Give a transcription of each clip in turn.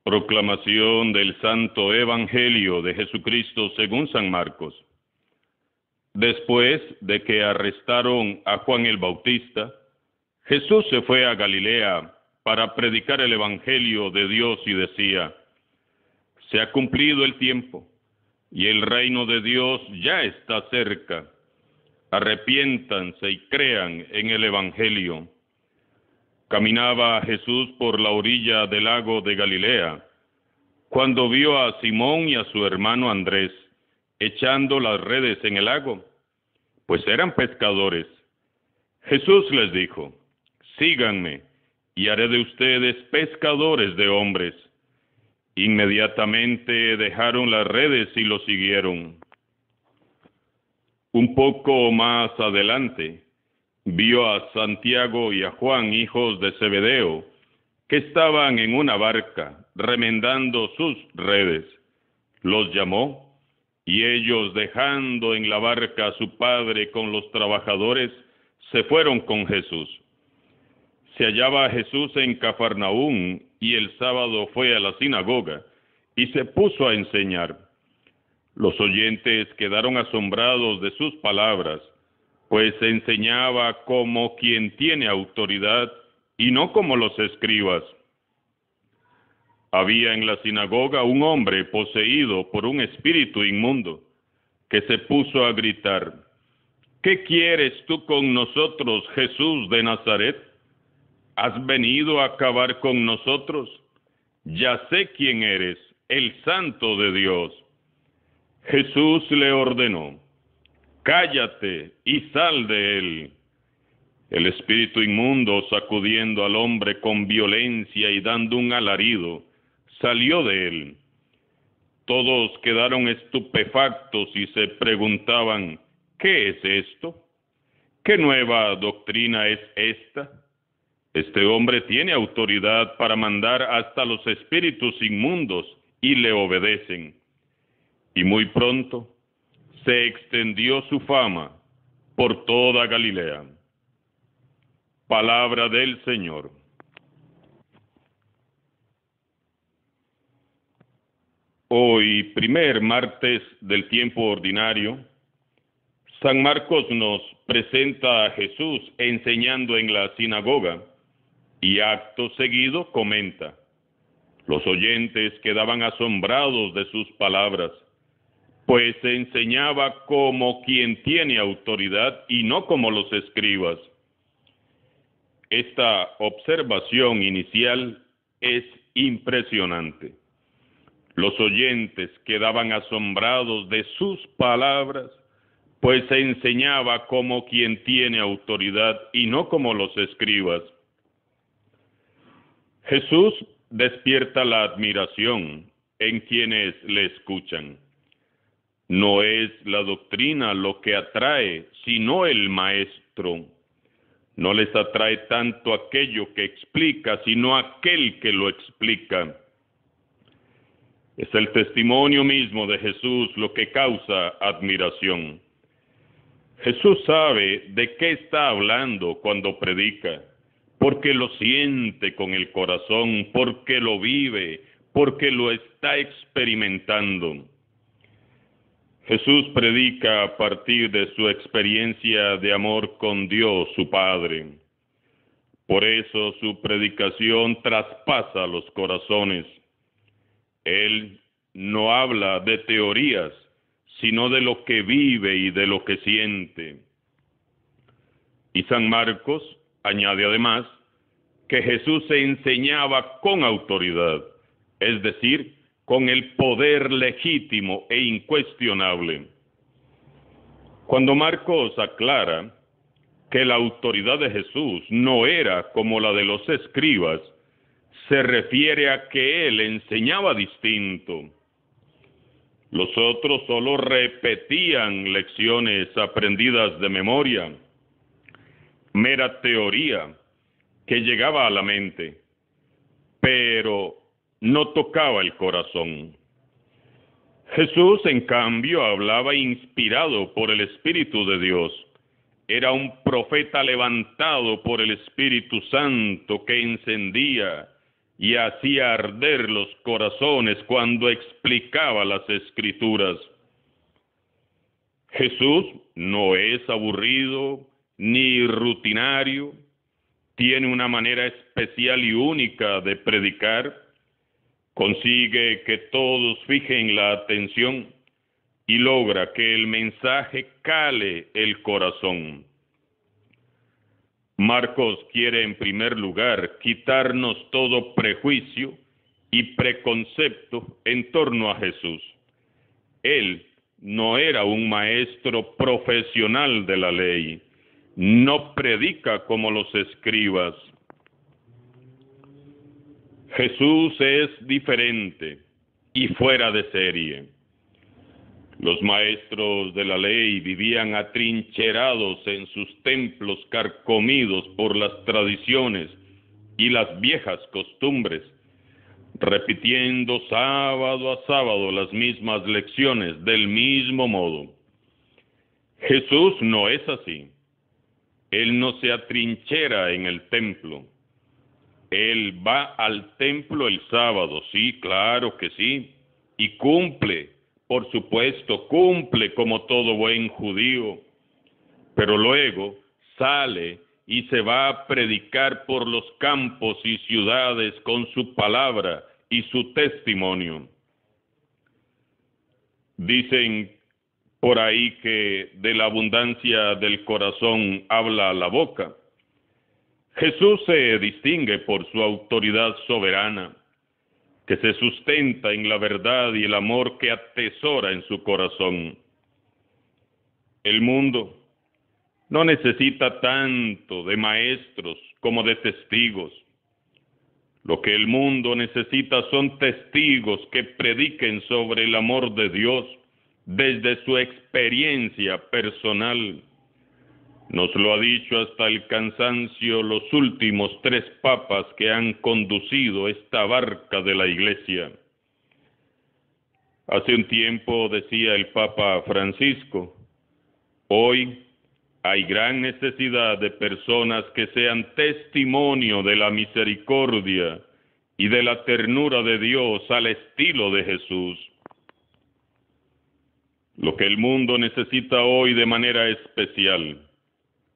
Proclamación del Santo Evangelio de Jesucristo según San Marcos. Después de que arrestaron a Juan el Bautista, Jesús se fue a Galilea para predicar el Evangelio de Dios y decía: se ha cumplido el tiempo y el reino de Dios ya está cerca. Arrepiéntanse y crean en el Evangelio. Caminaba Jesús por la orilla del lago de Galilea, cuando vio a Simón y a su hermano Andrés echando las redes en el lago, pues eran pescadores. Jesús les dijo: síganme, y haré de ustedes pescadores de hombres. Inmediatamente dejaron las redes y lo siguieron. Un poco más adelante, vio a Santiago y a Juan, hijos de Zebedeo, que estaban en una barca, remendando sus redes. Los llamó, y ellos, dejando en la barca a su padre con los trabajadores, se fueron con Jesús. Se hallaba Jesús en Cafarnaúm, y el sábado fue a la sinagoga, y se puso a enseñar. Los oyentes quedaron asombrados de sus palabras, pues enseñaba como quien tiene autoridad y no como los escribas. Había en la sinagoga un hombre poseído por un espíritu inmundo, que se puso a gritar: ¿qué quieres tú con nosotros, Jesús de Nazaret? ¿Has venido a acabar con nosotros? Ya sé quién eres, el Santo de Dios. Jesús le ordenó: cállate y sal de él. El espíritu inmundo, sacudiendo al hombre con violencia y dando un alarido, salió de él. Todos quedaron estupefactos y se preguntaban: ¿qué es esto? ¿Qué nueva doctrina es esta? Este hombre tiene autoridad para mandar hasta los espíritus inmundos y le obedecen. Y muy pronto se extendió su fama por toda Galilea. Palabra del Señor. Hoy, primer martes del tiempo ordinario, San Marcos nos presenta a Jesús enseñando en la sinagoga y acto seguido comenta: los oyentes quedaban asombrados de sus palabras, pues enseñaba como quien tiene autoridad y no como los escribas. Esta observación inicial es impresionante. Los oyentes quedaban asombrados de sus palabras, pues enseñaba como quien tiene autoridad y no como los escribas. Jesús despierta la admiración en quienes le escuchan. No es la doctrina lo que atrae, sino el maestro. No les atrae tanto aquello que explica, sino aquel que lo explica. Es el testimonio mismo de Jesús lo que causa admiración. Jesús sabe de qué está hablando cuando predica, porque lo siente con el corazón, porque lo vive, porque lo está experimentando. Jesús predica a partir de su experiencia de amor con Dios, su Padre. Por eso su predicación traspasa los corazones. Él no habla de teorías, sino de lo que vive y de lo que siente. Y San Marcos añade además que Jesús se enseñaba con autoridad, es decir, con el poder legítimo e incuestionable. Cuando Marcos aclara que la autoridad de Jesús no era como la de los escribas, se refiere a que él enseñaba distinto. Los otros solo repetían lecciones aprendidas de memoria, mera teoría que llegaba a la mente, pero no tocaba el corazón. Jesús, en cambio, hablaba inspirado por el Espíritu de Dios. Era un profeta levantado por el Espíritu Santo que encendía y hacía arder los corazones cuando explicaba las Escrituras. Jesús no es aburrido ni rutinario, tiene una manera especial y única de predicar, consigue que todos fijen la atención y logra que el mensaje cale el corazón. Marcos quiere en primer lugar quitarnos todo prejuicio y preconcepto en torno a Jesús. Él no era un maestro profesional de la ley, no predica como los escribas. Jesús es diferente y fuera de serie. Los maestros de la ley vivían atrincherados en sus templos carcomidos por las tradiciones y las viejas costumbres, repitiendo sábado a sábado las mismas lecciones del mismo modo. Jesús no es así. Él no se atrinchera en el templo. Él va al templo el sábado, sí, claro que sí, y cumple. Por supuesto, cumple como todo buen judío, pero luego sale y se va a predicar por los campos y ciudades con su palabra y su testimonio. Dicen por ahí que de la abundancia del corazón habla la boca. Jesús se distingue por su autoridad soberana, que se sustenta en la verdad y el amor que atesora en su corazón. El mundo no necesita tanto de maestros como de testigos. Lo que el mundo necesita son testigos que prediquen sobre el amor de Dios desde su experiencia personal. Nos lo ha dicho hasta el cansancio los últimos 3 papas que han conducido esta barca de la Iglesia. Hace un tiempo decía el Papa Francisco, hoy hay gran necesidad de personas que sean testimonio de la misericordia y de la ternura de Dios al estilo de Jesús. Lo que el mundo necesita hoy de manera especial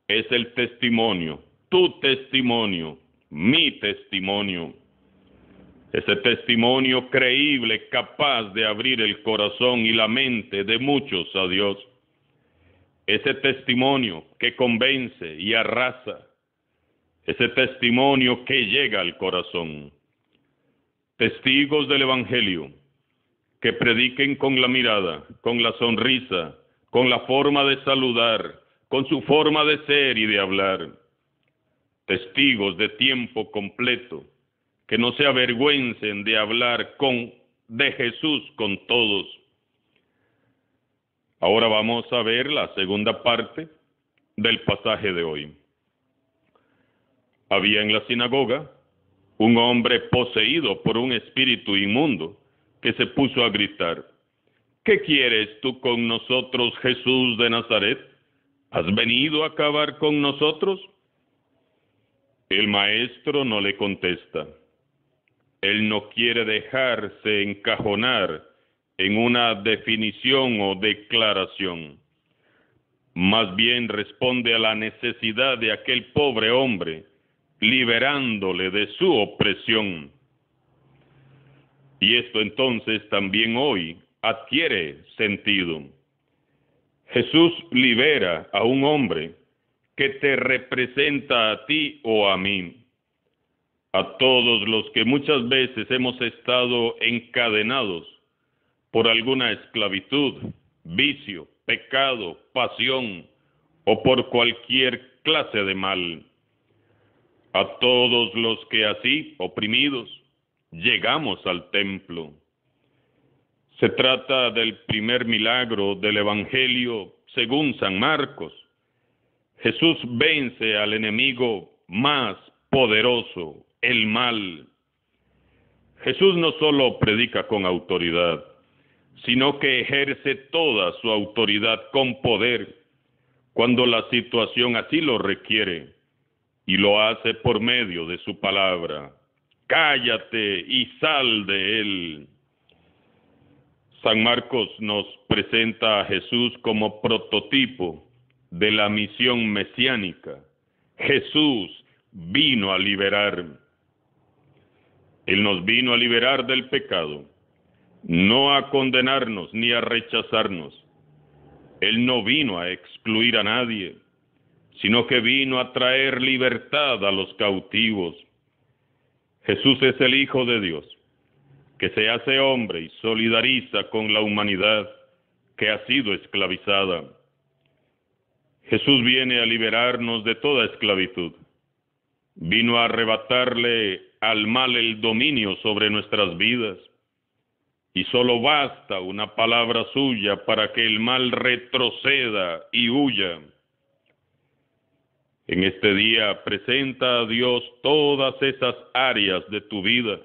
es el testimonio, tu testimonio, mi testimonio. Ese testimonio creíble, capaz de abrir el corazón y la mente de muchos a Dios. Ese testimonio que convence y arrasa. Ese testimonio que llega al corazón. Testigos del Evangelio que prediquen con la mirada, con la sonrisa, con la forma de saludar, con su forma de ser y de hablar. Testigos de tiempo completo, que no se avergüencen de hablar de Jesús con todos. Ahora vamos a ver la segunda parte del pasaje de hoy. Había en la sinagoga un hombre poseído por un espíritu inmundo que se puso a gritar, ¿qué quieres tú con nosotros, Jesús de Nazaret? ¿Has venido a acabar con nosotros? El maestro no le contesta. Él no quiere dejarse encajonar en una definición o declaración. Más bien responde a la necesidad de aquel pobre hombre, liberándole de su opresión. Y esto entonces también hoy adquiere sentido. Jesús libera a un hombre que te representa a ti o a mí, a todos los que muchas veces hemos estado encadenados por alguna esclavitud, vicio, pecado, pasión o por cualquier clase de mal. A todos los que así, oprimidos, llegamos al templo. Se trata del primer milagro del Evangelio según San Marcos. Jesús vence al enemigo más poderoso, el mal. Jesús no solo predica con autoridad, sino que ejerce toda su autoridad con poder cuando la situación así lo requiere, y lo hace por medio de su palabra. cállate y sal de él. San Marcos nos presenta a Jesús como prototipo de la misión mesiánica. Jesús vino a liberar. Él nos vino a liberar del pecado, no a condenarnos ni a rechazarnos. Él no vino a excluir a nadie, sino que vino a traer libertad a los cautivos. Jesús es el Hijo de Dios, que se hace hombre y solidariza con la humanidad que ha sido esclavizada. Jesús viene a liberarnos de toda esclavitud. Vino a arrebatarle al mal el dominio sobre nuestras vidas. Y solo basta una palabra suya para que el mal retroceda y huya. En este día presenta a Dios todas esas áreas de tu vida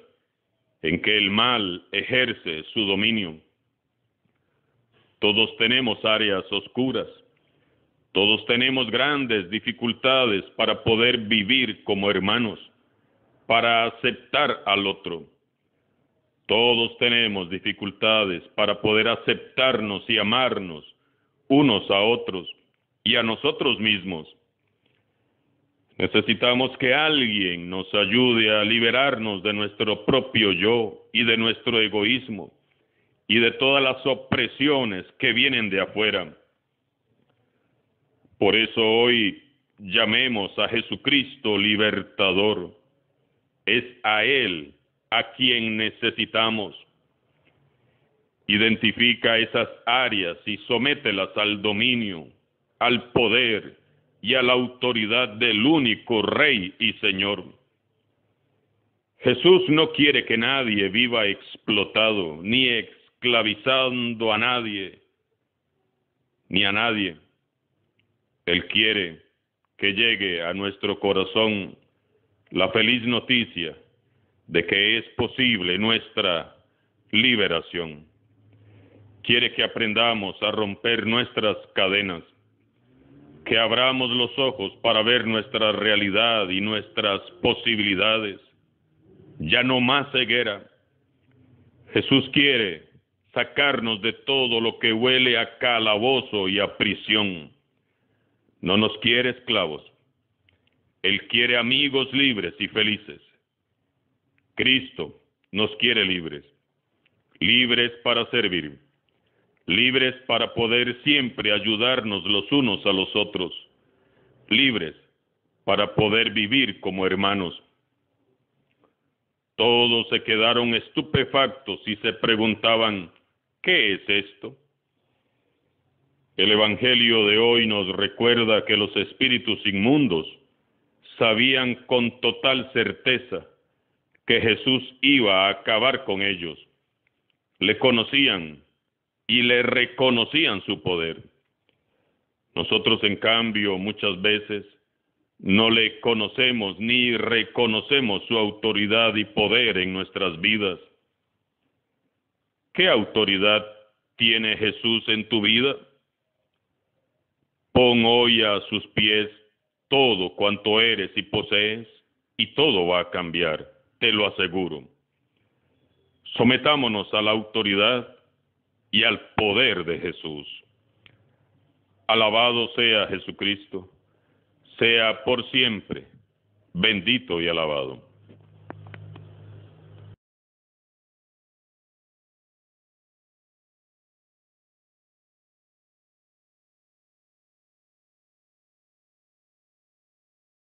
en que el mal ejerce su dominio. Todos tenemos áreas oscuras. Todos tenemos grandes dificultades para poder vivir como hermanos, para aceptar al otro. Todos tenemos dificultades para poder aceptarnos y amarnos unos a otros y a nosotros mismos. Necesitamos que alguien nos ayude a liberarnos de nuestro propio yo y de nuestro egoísmo y de todas las opresiones que vienen de afuera. Por eso hoy llamemos a Jesucristo libertador. Es a Él a quien necesitamos. Identifica esas áreas y somételas al dominio, al poder y a la autoridad del único Rey y Señor. Jesús no quiere que nadie viva explotado, ni esclavizando a nadie, ni a nadie. Él quiere que llegue a nuestro corazón la feliz noticia de que es posible nuestra liberación. Quiere que aprendamos a romper nuestras cadenas, que abramos los ojos para ver nuestra realidad y nuestras posibilidades. Ya no más ceguera. Jesús quiere sacarnos de todo lo que huele a calabozo y a prisión. No nos quiere esclavos. Él quiere amigos libres y felices. Cristo nos quiere libres. Libres para servir. Libres para poder siempre ayudarnos los unos a los otros. Libres para poder vivir como hermanos. Todos se quedaron estupefactos y se preguntaban, ¿qué es esto? El Evangelio de hoy nos recuerda que los espíritus inmundos sabían con total certeza que Jesús iba a acabar con ellos. Le conocían y le reconocían su poder. Nosotros, en cambio, muchas veces no le conocemos ni reconocemos su autoridad y poder en nuestras vidas. ¿Qué autoridad tiene Jesús en tu vida? Pon hoy a sus pies todo cuanto eres y posees, y todo va a cambiar, te lo aseguro. Sometámonos a la autoridad y al poder de Jesús. Alabado sea Jesucristo, sea por siempre bendito y alabado.